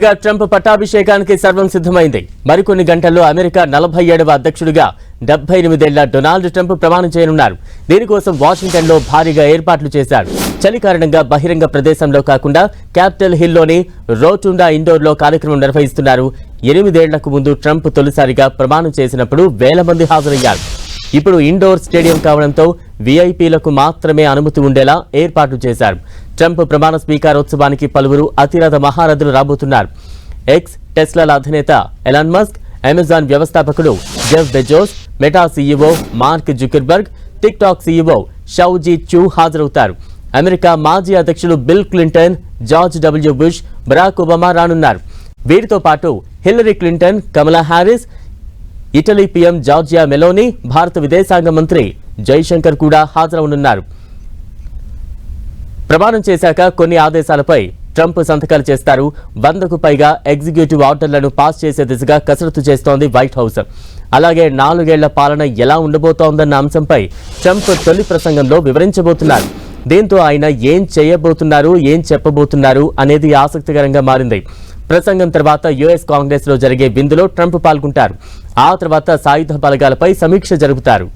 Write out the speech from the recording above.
Trump పట్టాభిషేకానికి సర్వం సిద్ధమైంది. మరికొన్ని గంటల్లో అమెరికా 47వ అధ్యక్షుడిగా 78 ఏళ్ల డొనాల్డ్ ట్రంప్ ప్రమాణం చేయనున్నారు. దీనికోసం వాషింగ్టన్లో భారీగా ఏర్పాట్లు చేశారు. చలి కారణంగా బహిరంగ ప్రదేశంలో కాకుండా క్యాపిటల్ హిల్లోని రోటుండా ఇండోర్లో కార్యక్రమం నిర్వహిస్తున్నారు. 8 ఏళ్లకు ముందు ట్రంప్ తొలిసారిగా ప్రమాణం చేసినప్పుడు వేల మంది హాజరయ్యారు. ఇప్పుడు ఇండోర్ స్టేడియం కావడంతో వీఐపీలకు మాత్రమే అనుమతి ఉండేలా ఏర్పాట్లు చేశారు. ట్రంప్ ప్రమాణ స్వీకారోత్సవానికి పలువురు అతిరథ మహారథులు రాబోతున్నారు. ఎక్స్ టెస్లాల అధినేత ఎలాన్ మస్క్, అమెజాన్ వ్యవస్థాపకుడు Jeff Bezos, Meta CEO Mark Zuckerberg, TikTok CEO Shou Zi Chew హాజరవుతారు. అమెరికా మాజీ అధ్యక్షులు Bill Clinton, George W Bush, Barack Obama రానున్నారు. వీరితో పాటు Hillary Clinton, Kamala Harris, Italy PM Giorgia Meloni, భారత విదేశాంగ మంత్రి జైశంకర్ కూడా హాజరవనున్నారు. ప్రమాణం చేశాక కొన్ని ఆదేశాలపై ట్రంప్ సంతకాలు చేస్తారు. 100కు పైగా ఎగ్జిక్యూటివ్ ఆర్డర్లను పాస్ చేసే దిశగా కసరత్తు చేస్తోంది వైట్ హౌస్. అలాగే 4 ఏళ్ల పాలన ఎలా ఉండబోతోందన్న అంశంపై ట్రంప్ తొలి ప్రసంగంలో వివరించబోతున్నారు. దీంతో ఆయన ఏం చేయబోతున్నారు, ఏం చెప్పబోతున్నారు అనేది ఆసక్తికరంగా మారింది. ప్రసంగం తర్వాత యుఎస్ కాంగ్రెస్ లో జరిగే విందులో ట్రంప్ పాల్గొంటారు. ఆ తర్వాత సాయుధ బలగాలపై సమీక్ష జరుపుతారు.